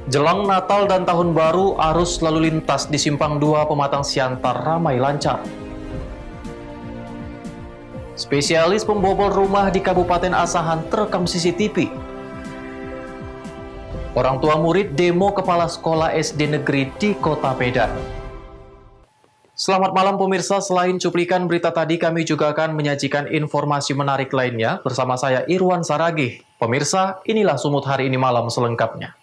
Jelang Natal dan Tahun Baru, arus lalu lintas di Simpang 2 Pematang Siantar ramai lancar. Spesialis pembobol rumah di Kabupaten Asahan terekam CCTV. Orang tua murid demo kepala sekolah SD negeri di Kota Medan. Selamat malam pemirsa, selain cuplikan berita tadi, kami juga akan menyajikan informasi menarik lainnya bersama saya Irwan Saragih. Pemirsa, inilah Sumut Hari Ini Malam selengkapnya.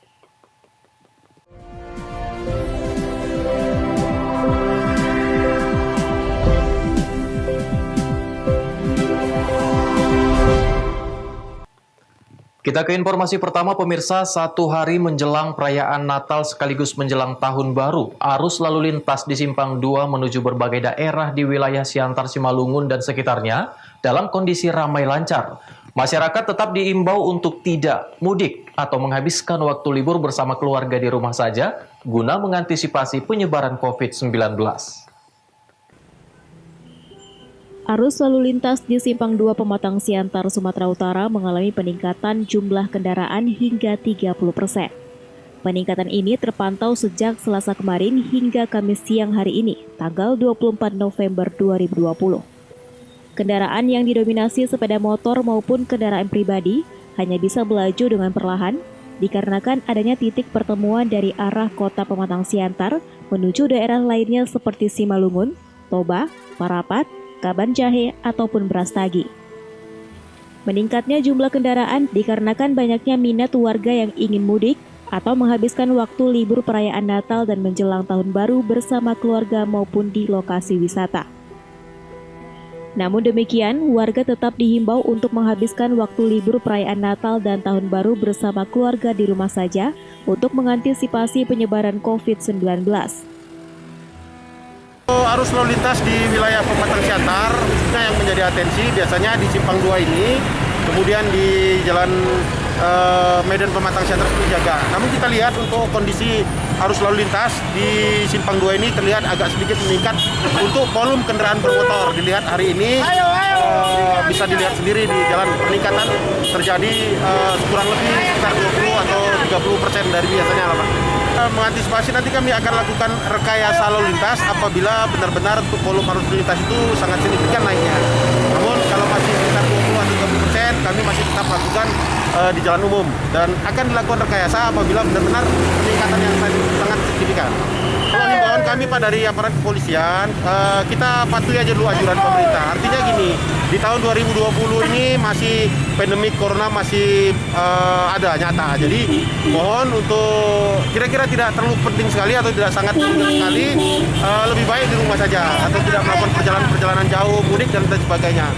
Kita ke informasi pertama pemirsa, satu hari menjelang perayaan Natal sekaligus menjelang Tahun Baru, arus lalu lintas di Simpang 2 menuju berbagai daerah di wilayah Siantar, Simalungun, dan sekitarnya dalam kondisi ramai lancar. Masyarakat tetap diimbau untuk tidak mudik atau menghabiskan waktu libur bersama keluarga di rumah saja guna mengantisipasi penyebaran COVID-19. Arus lalu lintas di Simpang 2 Pematang Siantar, Sumatera Utara mengalami peningkatan jumlah kendaraan hingga 30%. Peningkatan ini terpantau sejak Selasa kemarin hingga Kamis siang hari ini, tanggal 24 November 2020. Kendaraan yang didominasi sepeda motor maupun kendaraan pribadi hanya bisa melaju dengan perlahan, dikarenakan adanya titik pertemuan dari arah kota Pematang Siantar menuju daerah lainnya seperti Simalungun, Toba, Parapat, Kaban Jahe, ataupun Brastagi. Meningkatnya jumlah kendaraan dikarenakan banyaknya minat warga yang ingin mudik atau menghabiskan waktu libur perayaan Natal dan menjelang Tahun Baru bersama keluarga maupun di lokasi wisata. Namun demikian, warga tetap dihimbau untuk menghabiskan waktu libur perayaan Natal dan Tahun Baru bersama keluarga di rumah saja untuk mengantisipasi penyebaran COVID-19. Arus lalu lintas di wilayah Pematang Siantar, khususnya yang menjadi atensi biasanya di Simpang 2 ini, kemudian di Jalan Medan Pematang Siantar Jaga. Namun kita lihat untuk kondisi arus lalu lintas di Simpang 2 ini terlihat agak sedikit meningkat untuk volume kendaraan bermotor. Dilihat hari ini bisa dilihat sendiri di jalan peningkatan terjadi kurang lebih sekitar 20 atau 30% dari biasanya lah Pak. Mengantisipasi nanti kami akan lakukan rekayasa lalu lintas apabila benar-benar untuk volume arus lalu lintas itu sangat signifikan naiknya. Namun kalau masih sekitar 20 atau 30%, kami masih tetap lakukan di jalan umum dan akan dilakukan rekayasa apabila benar-benar peningkatan yang sangat signifikan. Kalau himbauan kami Pak dari aparat kepolisian, kita patuhi aja dulu anjuran pemerintah. Artinya gini, di tahun 2020 ini masih pandemi corona masih ada nyata. Jadi mohon untuk kira-kira tidak terlalu penting sekali atau tidak sangat penting sekali, lebih baik di rumah saja atau tidak melakukan perjalanan jauh, mudik dan sebagainya.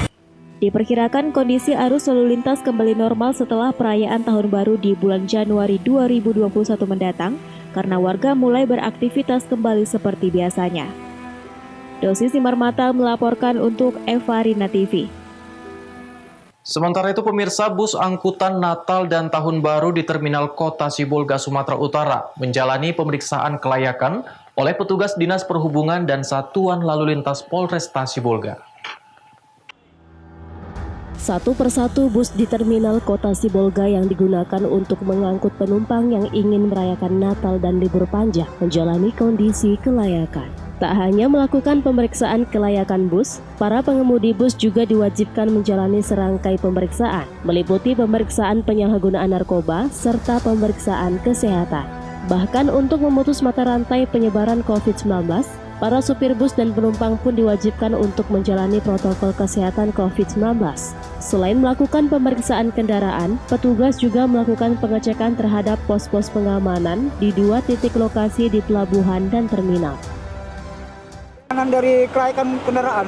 Diperkirakan kondisi arus lalu lintas kembali normal setelah perayaan Tahun Baru di bulan Januari 2021 mendatang karena warga mulai beraktivitas kembali seperti biasanya. Dosi Simar Mata melaporkan untuk Eva Rina TV. Sementara itu pemirsa, bus angkutan Natal dan Tahun Baru di Terminal Kota Sibolga, Sumatera Utara menjalani pemeriksaan kelayakan oleh petugas Dinas Perhubungan dan Satuan Lalu Lintas Polresta Sibolga. Satu persatu bus di Terminal Kota Sibolga yang digunakan untuk mengangkut penumpang yang ingin merayakan Natal dan libur panjang menjalani kondisi kelayakan. Tak hanya melakukan pemeriksaan kelayakan bus, para pengemudi bus juga diwajibkan menjalani serangkai pemeriksaan, meliputi pemeriksaan penyalahgunaan narkoba serta pemeriksaan kesehatan. Bahkan untuk memutus mata rantai penyebaran COVID-19, para supir bus dan penumpang pun diwajibkan untuk menjalani protokol kesehatan COVID-19. Selain melakukan pemeriksaan kendaraan, petugas juga melakukan pengecekan terhadap pos-pos pengamanan di 2 titik lokasi di pelabuhan dan terminal. Dari kelayakan kendaraan,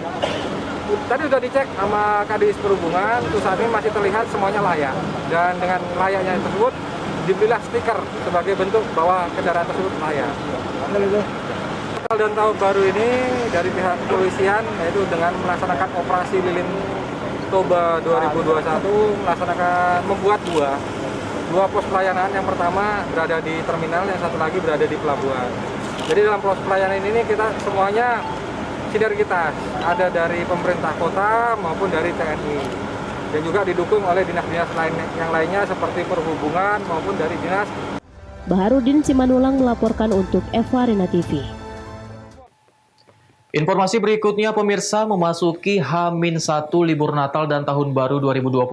tadi sudah dicek sama Kadis Perhubungan, untuk saat ini masih terlihat semuanya layak. Dan dengan layaknya tersebut, dibelilah stiker sebagai bentuk bahwa kendaraan tersebut layak. Natal dan Tahun Baru ini dari pihak kepolisian yaitu dengan melaksanakan operasi Lilin Toba 2021 membuat dua pos pelayanan. Yang pertama berada di terminal, yang satu lagi berada di pelabuhan. Jadi dalam pos pelayanan ini kita semuanya sinergitas, ada dari pemerintah kota maupun dari TNI. dan juga didukung oleh dinas-dinas lain yang lainnya seperti perhubungan maupun dari dinas. Baharudin Simanulang melaporkan untuk Eva Rina TV. Informasi berikutnya, pemirsa, memasuki H-1 libur Natal dan Tahun Baru 2021.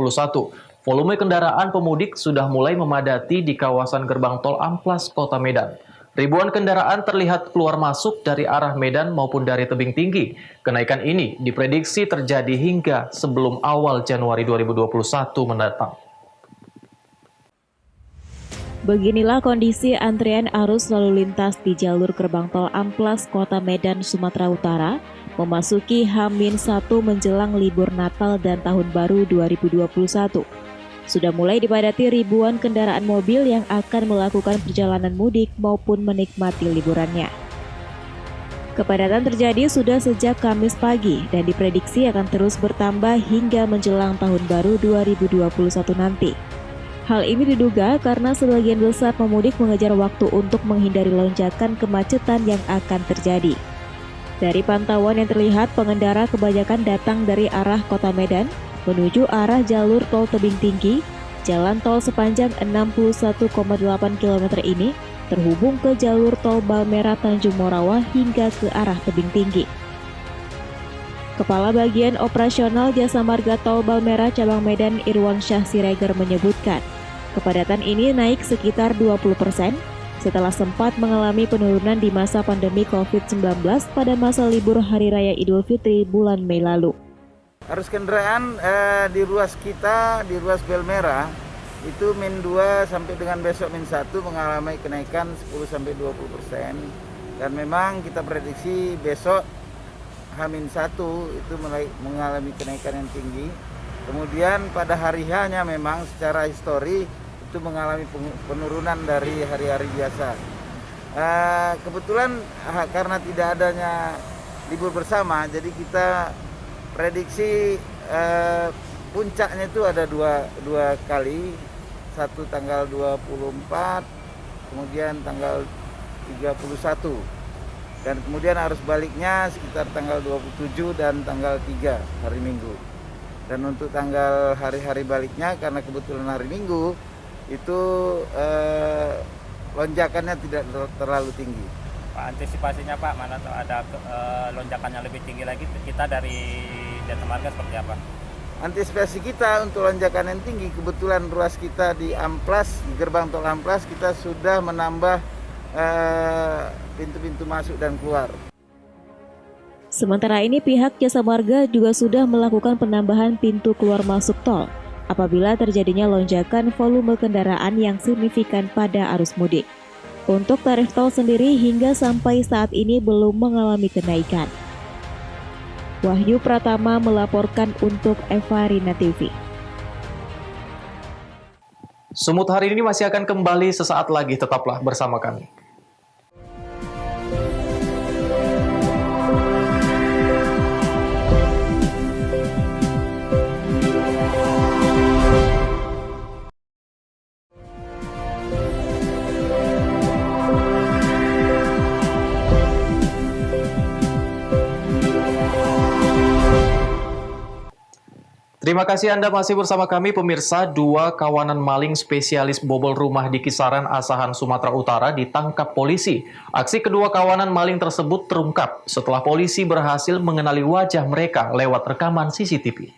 Volume kendaraan pemudik sudah mulai memadati di kawasan gerbang tol Amplas, Kota Medan. Ribuan kendaraan terlihat keluar masuk dari arah Medan maupun dari tebing tinggi. Kenaikan ini diprediksi terjadi hingga sebelum awal Januari 2021 mendatang. Beginilah kondisi antrian arus lalu lintas di jalur gerbang tol Amplas, Kota Medan, Sumatera Utara, memasuki H-1 menjelang libur Natal dan Tahun Baru 2021. Sudah mulai dipadati ribuan kendaraan mobil yang akan melakukan perjalanan mudik maupun menikmati liburannya. Kepadatan terjadi sudah sejak Kamis pagi dan diprediksi akan terus bertambah hingga menjelang Tahun Baru 2021 nanti. Hal ini diduga karena sebagian besar pemudik mengejar waktu untuk menghindari lonjakan kemacetan yang akan terjadi. Dari pantauan yang terlihat, pengendara kebanyakan datang dari arah Kota Medan menuju arah jalur tol tebing tinggi. Jalan tol sepanjang 61,8 km ini terhubung ke jalur tol Balmera Tanjung Morawa hingga ke arah tebing tinggi. Kepala Bagian Operasional Jasa Marga Tol Balmera Cabang Medan Irwan Syah Siregar menyebutkan, kepadatan ini naik sekitar 20% setelah sempat mengalami penurunan di masa pandemi COVID-19 pada masa libur Hari Raya Idul Fitri bulan Mei lalu. Arus kendaraan di ruas kita, di ruas Balmera, itu -2 sampai dengan besok -1 mengalami kenaikan 10-20%. Dan memang kita prediksi besok H-1 itu mulai mengalami kenaikan yang tinggi. Kemudian pada hari H-nya memang secara histori itu mengalami penurunan dari hari-hari biasa. Kebetulan karena tidak adanya libur bersama, jadi kita prediksi puncaknya itu ada dua kali, satu tanggal 24, kemudian tanggal 31, dan kemudian arus baliknya sekitar tanggal 27 dan tanggal 3 hari Minggu. Dan untuk tanggal hari-hari baliknya karena kebetulan hari Minggu itu lonjakannya tidak terlalu tinggi. Pak, antisipasinya Pak, mana ada lonjakan yang lebih tinggi lagi, kita dari Jasa Marga seperti apa? Antisipasi kita untuk lonjakan yang tinggi, kebetulan ruas kita di Amplas, di gerbang tol Amplas, kita sudah menambah pintu-pintu masuk dan keluar. Sementara ini pihak Jasa Marga juga sudah melakukan penambahan pintu keluar masuk tol apabila terjadinya lonjakan volume kendaraan yang signifikan pada arus mudik. Untuk tarif tol sendiri hingga sampai saat ini belum mengalami kenaikan. Wahyu Pratama melaporkan untuk Eva Rina TV. Sumut hari ini masih akan kembali sesaat lagi, tetaplah bersama kami. Terima kasih Anda masih bersama kami, pemirsa. 2 kawanan maling spesialis bobol rumah di Kisaran, Asahan, Sumatera Utara ditangkap polisi. Aksi kedua kawanan maling tersebut terungkap setelah polisi berhasil mengenali wajah mereka lewat rekaman CCTV.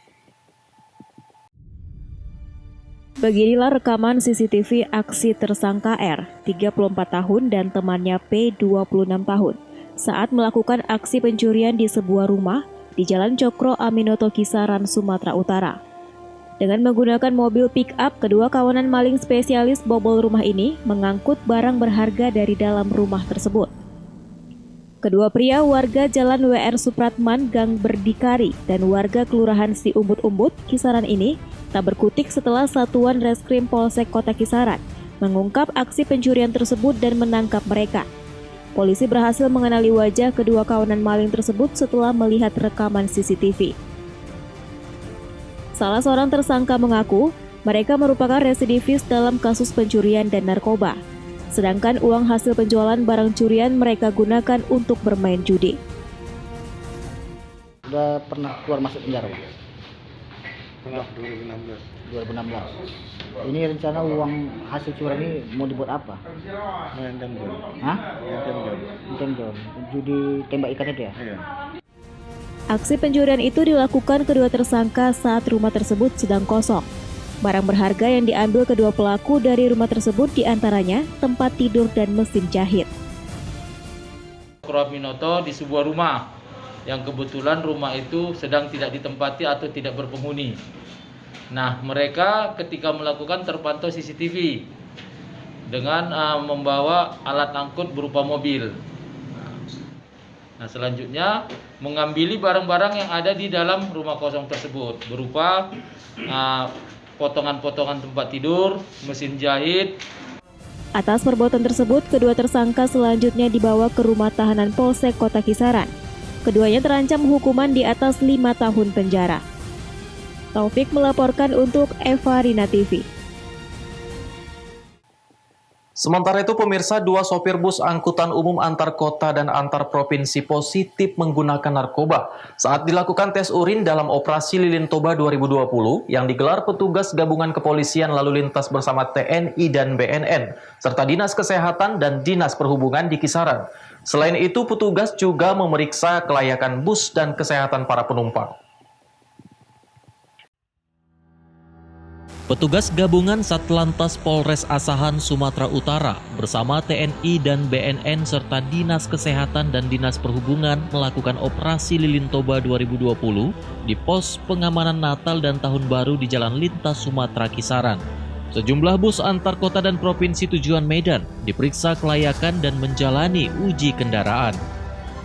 Beginilah rekaman CCTV aksi tersangka R, 34 tahun, dan temannya P, 26 tahun, saat melakukan aksi pencurian di sebuah rumah di Jalan Cokro Aminoto, Kisaran, Sumatera Utara. Dengan menggunakan mobil pick-up, kedua kawanan maling spesialis bobol rumah ini mengangkut barang berharga dari dalam rumah tersebut. Kedua pria warga Jalan WR Supratman, Gang Berdikari, dan warga Kelurahan Si Umbut-Umbut, Kisaran ini tak berkutik setelah Satuan Reskrim Polsek Kota Kisaran mengungkap aksi pencurian tersebut dan menangkap mereka. Polisi berhasil mengenali wajah kedua kawanan maling tersebut setelah melihat rekaman CCTV. Salah seorang tersangka mengaku mereka merupakan residivis dalam kasus pencurian dan narkoba, sedangkan uang hasil penjualan barang curian mereka gunakan untuk bermain judi. Sudah pernah keluar masuk penjara, Pak? Tengah 2016. 2016. Ini rencana uang hasil curian ini mau dibuat apa? Main gambling. Hah? Main gambling. Gambling. Judi tembak ikan itu ya? Iya. Aksi pencurian itu dilakukan kedua tersangka saat rumah tersebut sedang kosong. Barang berharga yang diambil kedua pelaku dari rumah tersebut diantaranya tempat tidur dan mesin jahit. Minoto di sebuah rumah yang kebetulan rumah itu sedang tidak ditempati atau tidak berpenghuni. Nah, mereka ketika melakukan terpantau CCTV dengan membawa alat angkut berupa mobil. Nah, selanjutnya mengambil barang-barang yang ada di dalam rumah kosong tersebut berupa potongan-potongan tempat tidur, mesin jahit. Atas perbuatan tersebut, kedua tersangka selanjutnya dibawa ke rumah tahanan Polsek Kota Kisaran. Keduanya terancam hukuman di atas 5 tahun penjara. Taufik melaporkan untuk Eva Rina TV. Sementara itu pemirsa, 2 sopir bus angkutan umum antar kota dan antar provinsi positif menggunakan narkoba saat dilakukan tes urin dalam operasi Lilin Toba 2020 yang digelar petugas gabungan kepolisian lalu lintas bersama TNI dan BNN serta Dinas Kesehatan dan Dinas Perhubungan di Kisaran. Selain itu petugas juga memeriksa kelayakan bus dan kesehatan para penumpang. Petugas gabungan Satlantas Polres Asahan Sumatera Utara bersama TNI dan BNN serta Dinas Kesehatan dan Dinas Perhubungan melakukan operasi Lilin Toba 2020 di pos pengamanan Natal dan Tahun Baru di Jalan Lintas Sumatera Kisaran. Sejumlah bus antar kota dan provinsi tujuan Medan diperiksa kelayakan dan menjalani uji kendaraan.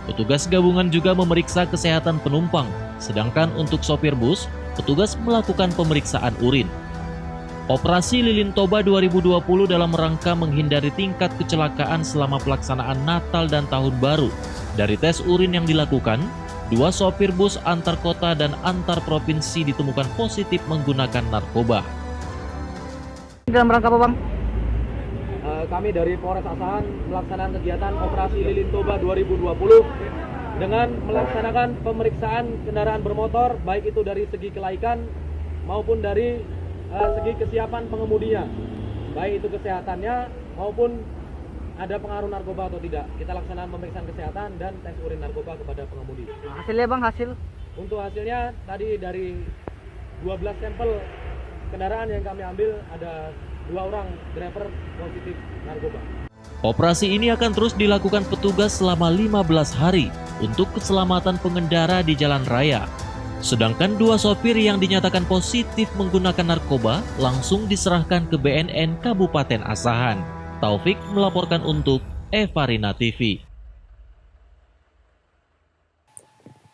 Petugas gabungan juga memeriksa kesehatan penumpang, sedangkan untuk sopir bus, petugas melakukan pemeriksaan urin. Operasi Lilin Toba 2020 dalam rangka menghindari tingkat kecelakaan selama pelaksanaan Natal dan Tahun Baru. Dari tes urin yang dilakukan, 2 sopir bus antar kota dan antar provinsi ditemukan positif menggunakan narkoba. Dalam rangka apa, Bang? Kami dari Polres Asahan melaksanakan kegiatan Operasi Lilin Toba 2020 dengan melaksanakan pemeriksaan kendaraan bermotor, baik itu dari segi kelaikan maupun dari segi kesiapan pengemudinya, baik itu kesehatannya maupun ada pengaruh narkoba atau tidak. Kita laksanakan pemeriksaan kesehatan dan tes urin narkoba kepada pengemudi. Hasilnya, Bang, hasil? Untuk hasilnya tadi dari 12 sampel kendaraan yang kami ambil ada 2 orang driver positif narkoba. Operasi ini akan terus dilakukan petugas selama 15 hari untuk keselamatan pengendara di jalan raya. Sedangkan 2 sopir yang dinyatakan positif menggunakan narkoba langsung diserahkan ke BNN Kabupaten Asahan. Taufik melaporkan untuk Eva Rina TV.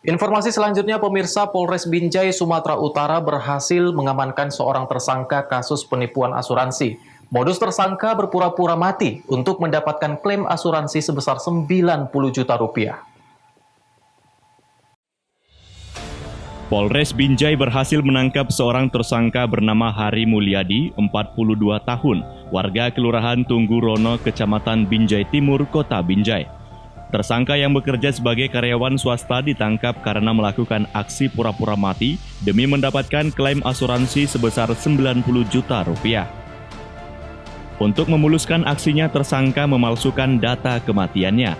Informasi selanjutnya, pemirsa, Polres Binjai, Sumatera Utara berhasil mengamankan seorang tersangka kasus penipuan asuransi. Modus tersangka berpura-pura mati untuk mendapatkan klaim asuransi sebesar 90 juta rupiah. Polres Binjai berhasil menangkap seorang tersangka bernama Hari Mulyadi, 42 tahun, warga Kelurahan Tunggurono, Kecamatan Binjai Timur, Kota Binjai. Tersangka yang bekerja sebagai karyawan swasta ditangkap karena melakukan aksi pura-pura mati demi mendapatkan klaim asuransi sebesar 90 juta rupiah. Untuk memuluskan aksinya, tersangka memalsukan data kematiannya.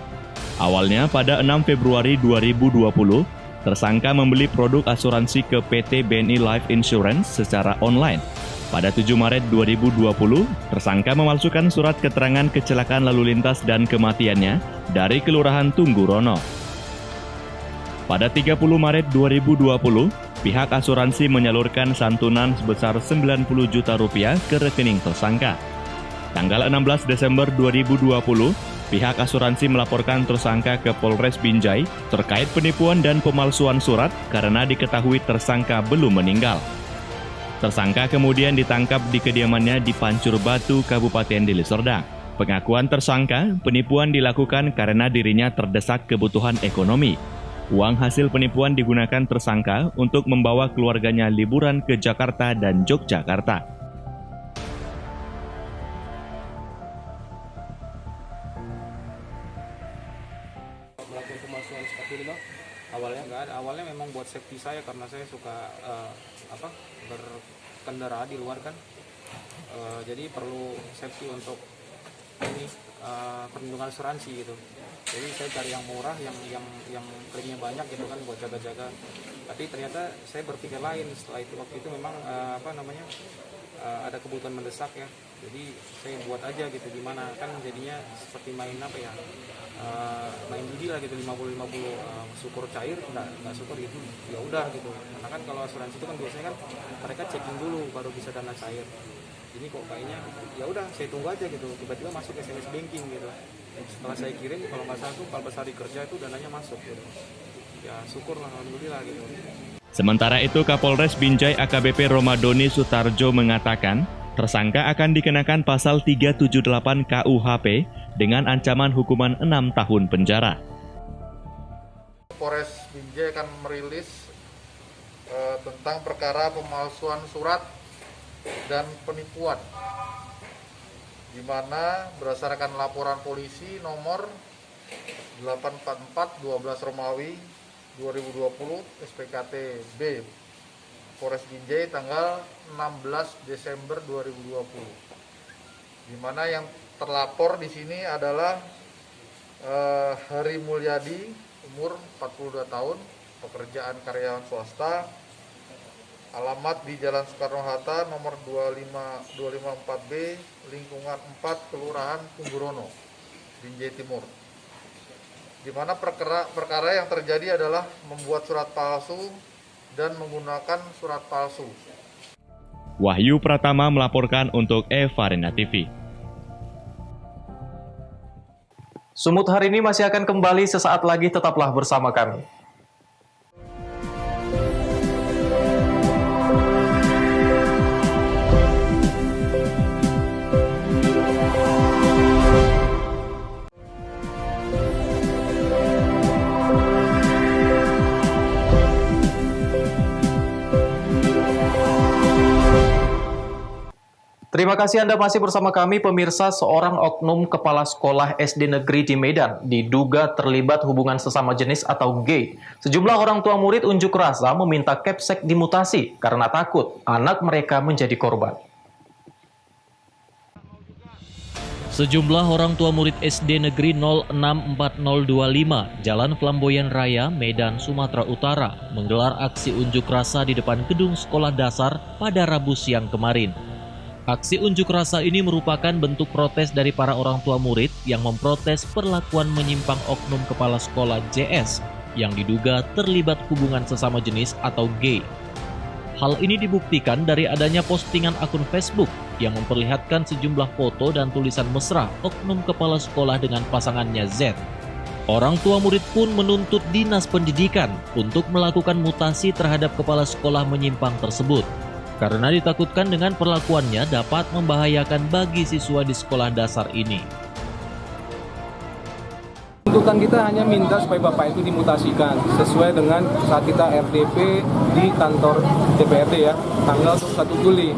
Awalnya pada 6 Februari 2020, tersangka membeli produk asuransi ke PT BNI Life Insurance secara online. Pada 7 Maret 2020, tersangka memalsukan surat keterangan kecelakaan lalu lintas dan kematiannya dari Kelurahan Tunggurono. Pada 30 Maret 2020, pihak asuransi menyalurkan santunan sebesar 90 juta rupiah ke rekening tersangka. Tanggal 16 Desember 2020, pihak asuransi melaporkan tersangka ke Polres Binjai terkait penipuan dan pemalsuan surat karena diketahui tersangka belum meninggal. Tersangka kemudian ditangkap di kediamannya di Pancur Batu, Kabupaten Deli Serdang. Pengakuan tersangka, penipuan dilakukan karena dirinya terdesak kebutuhan ekonomi. Uang hasil penipuan digunakan tersangka untuk membawa keluarganya liburan ke Jakarta dan Yogyakarta. Melakukan pemalsuan seperti ini, Bang? Awalnya nggak ada, awalnya memang buat safety saya karena saya suka berkendara di luar kan, jadi perlu safety untuk ini perlindungan asuransi gitu. Jadi saya cari yang murah, yang klaimnya banyak gitu kan buat jaga-jaga. Tapi ternyata saya berpikir lain setelah itu. Waktu itu memang ada kebutuhan mendesak ya. Jadi saya buat aja gitu, gimana kan jadinya seperti main main judi lah gitu, 50-50, syukur cair nggak syukur gitu, ya udah gitu. Karena kan kalau asuransi itu kan biasanya kan mereka checking dulu baru bisa dana cair. Ini kok kayaknya ya udah saya tunggu aja gitu, tiba-tiba masuk SMS banking gitu. Setelah saya kirim, kalau nggak salah tuh 14 hari kerja itu dananya masuk gitu. Ya syukur lah, alhamdulillah gitu. Sementara itu, Kapolres Binjai AKBP Romadoni Sutarjo mengatakan, tersangka akan dikenakan pasal 378 KUHP dengan ancaman hukuman 6 tahun penjara. Polres Binjai akan merilis tentang perkara pemalsuan surat dan penipuan, di mana berdasarkan laporan polisi nomor 844 12 Romawi 2020 SPKT B Polres Binjai tanggal 16 Desember 2020, di mana yang terlapor di sini adalah Hari Mulyadi, umur 42 tahun, pekerjaan karyawan swasta, alamat di Jalan Soekarno-Hatta nomor 254B, lingkungan 4, Kelurahan Tunggurono, Binjai Timur. Di mana perkara yang terjadi adalah membuat surat palsu dan menggunakan surat palsu. Wahyu Pratama melaporkan untuk Evarena TV. Sumut hari ini masih akan kembali sesaat lagi, tetaplah bersama kami. Terima kasih Anda masih bersama kami, pemirsa. Seorang oknum kepala sekolah SD negeri di Medan diduga terlibat hubungan sesama jenis atau gay. Sejumlah orang tua murid unjuk rasa meminta Kepsek dimutasi karena takut anak mereka menjadi korban. Sejumlah orang tua murid SD Negeri 064025 Jalan Flamboyan Raya, Medan, Sumatera Utara menggelar aksi unjuk rasa di depan gedung sekolah dasar pada Rabu siang kemarin. Aksi unjuk rasa ini merupakan bentuk protes dari para orang tua murid yang memprotes perlakuan menyimpang oknum kepala sekolah JS yang diduga terlibat hubungan sesama jenis atau gay. Hal ini dibuktikan dari adanya postingan akun Facebook yang memperlihatkan sejumlah foto dan tulisan mesra oknum kepala sekolah dengan pasangannya Z. Orang tua murid pun menuntut Dinas Pendidikan untuk melakukan mutasi terhadap kepala sekolah menyimpang tersebut, karena ditakutkan dengan perlakuannya dapat membahayakan bagi siswa di sekolah dasar ini. Tuntutan kita hanya minta supaya Bapak itu dimutasikan sesuai dengan saat kita RDP di kantor DPRD ya, tanggal 1 Juli.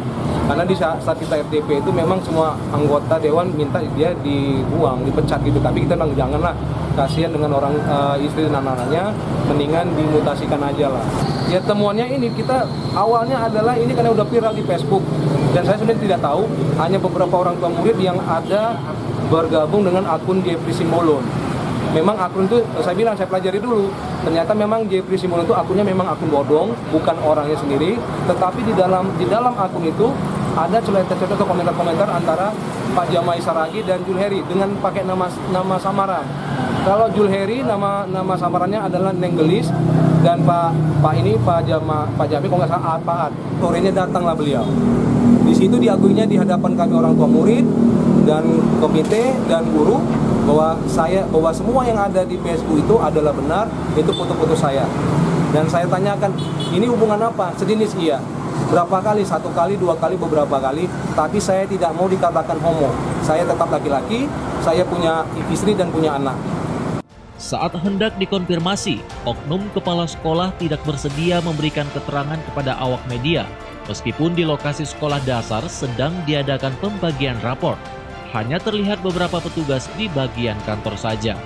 Karena di saat kita RDP itu memang semua anggota dewan minta dia dibuang, dipecat gitu. Tapi kita bilang janganlah, kasihan dengan orang istri dan anak-anaknya, mendingan dimutasikan aja lah. Ya temuannya ini kita awalnya adalah ini karena udah viral di Facebook, dan saya sebenarnya tidak tahu, hanya beberapa orang tua murid yang ada bergabung dengan akun Jeffrey Simbolon. Memang akun itu saya bilang saya pelajari dulu, ternyata memang Jeffrey Simbolon itu akunnya memang akun bodong, bukan orangnya sendiri, tetapi di dalam akun itu ada celah-celah atau komentar-komentar antara Pak Jamai Saragi dan Jul Heri dengan pakai nama samaran. Kalau Jul Heri nama samarannya adalah Nenggelis, dan Pak Jamai kalau nggak salah Paat. Sorenya datanglah beliau. Di situ diakuinya di hadapan kami orang tua murid dan komite dan guru bahwa semua yang ada di Facebook itu adalah benar, itu foto-foto saya. Dan saya tanyakan, ini hubungan apa? Sejenis iya. Berapa kali? 1 kali, 2 kali, beberapa kali. Tapi saya tidak mau dikatakan homo. Saya tetap laki-laki, saya punya istri dan punya anak. Saat hendak dikonfirmasi, oknum kepala sekolah tidak bersedia memberikan keterangan kepada awak media, meskipun di lokasi sekolah dasar sedang diadakan pembagian rapor. Hanya terlihat beberapa petugas di bagian kantor saja.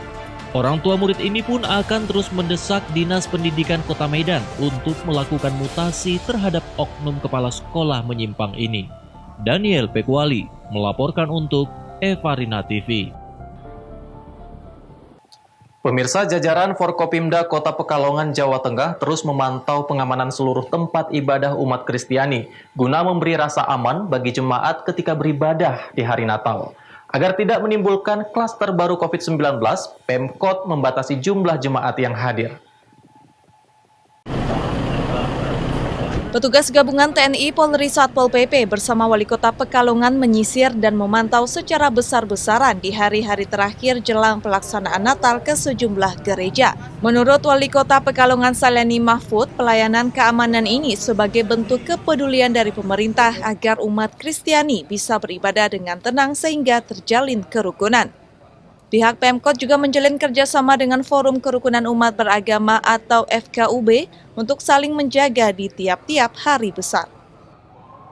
Orang tua murid ini pun akan terus mendesak Dinas Pendidikan Kota Medan untuk melakukan mutasi terhadap oknum kepala sekolah menyimpang ini. Daniel Pekuali melaporkan untuk Evarina TV. Pemirsa, jajaran Forkopimda Kota Pekalongan, Jawa Tengah terus memantau pengamanan seluruh tempat ibadah umat Kristiani guna memberi rasa aman bagi jemaat ketika beribadah di hari Natal. Agar tidak menimbulkan klaster baru COVID-19, Pemkot membatasi jumlah jemaat yang hadir. Petugas gabungan TNI Polri Satpol PP bersama Wali Kota Pekalongan menyisir dan memantau secara besar-besaran di hari-hari terakhir jelang pelaksanaan Natal ke sejumlah gereja. Menurut Wali Kota Pekalongan Saleni Mahfud, pelayanan keamanan ini sebagai bentuk kepedulian dari pemerintah agar umat Kristiani bisa beribadah dengan tenang sehingga terjalin kerukunan. Pihak Pemkot juga menjalin kerjasama dengan Forum Kerukunan Umat Beragama atau FKUB untuk saling menjaga di tiap-tiap hari besar.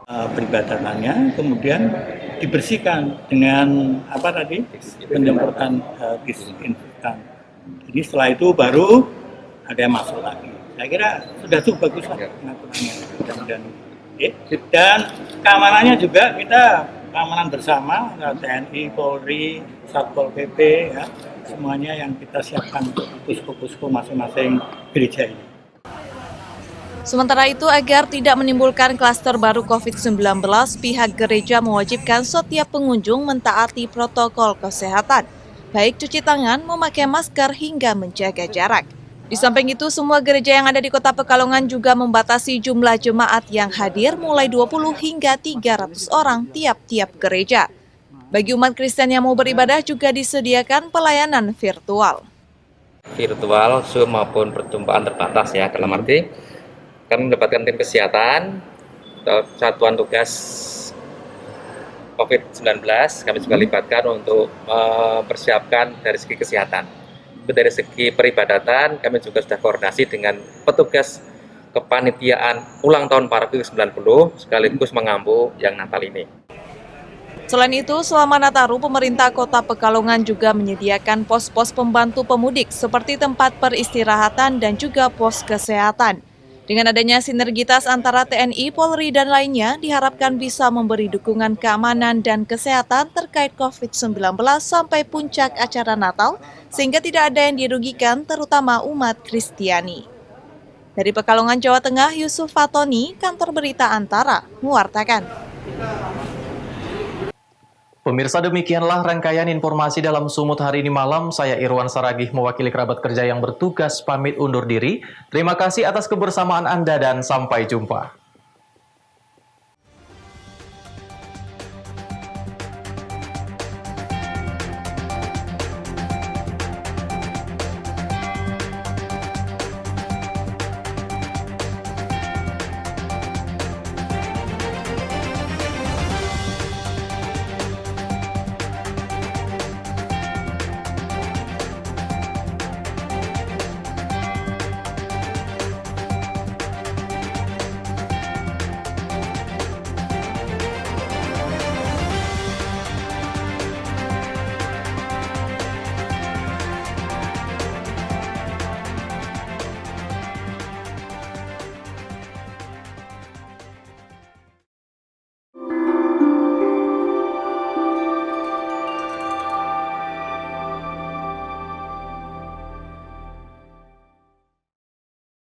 Peribadatannya kemudian dibersihkan dengan penyemprotan disinfektan. Jadi setelah itu baru ada yang masuk lagi. Saya kira sudah cukup bagus lah pengaturannya. Dan keamanannya juga kita keamanan bersama TNI, Polri, Satpol PP, ya, semuanya yang kita siapkan untuk posko-posko masing-masing gereja ini. Sementara itu, agar tidak menimbulkan klaster baru COVID-19, pihak gereja mewajibkan setiap pengunjung mentaati protokol kesehatan, baik cuci tangan, memakai masker, hingga menjaga jarak. Di samping itu, semua gereja yang ada di Kota Pekalongan juga membatasi jumlah jemaat yang hadir mulai 20 hingga 300 orang tiap-tiap gereja. Bagi umat Kristen yang mau beribadah juga disediakan pelayanan virtual. Virtual, Zoom maupun perjumpaan terbatas ya, dalam arti kami mendapatkan tim kesehatan, satuan tugas COVID-19, kami juga libatkan untuk mempersiapkan dari segi kesehatan. Dari segi peribadatan, kami juga sudah koordinasi dengan petugas kepanitiaan ulang tahun Paroki 90 sekaligus mengampu yang Natal ini. Selain itu, selama Nataru, pemerintah Kota Pekalongan juga menyediakan pos-pos pembantu pemudik seperti tempat peristirahatan dan juga pos kesehatan. Dengan adanya sinergitas antara TNI, Polri, dan lainnya, diharapkan bisa memberi dukungan keamanan dan kesehatan terkait COVID-19 sampai puncak acara Natal, sehingga tidak ada yang dirugikan, terutama umat Kristiani. Dari Pekalongan, Jawa Tengah, Yusuf Fatoni, Kantor Berita Antara, mewartakan. Pemirsa, demikianlah rangkaian informasi dalam Sumut hari ini malam. Saya Irwan Saragih mewakili kerabat kerja yang bertugas pamit undur diri. Terima kasih atas kebersamaan Anda dan sampai jumpa.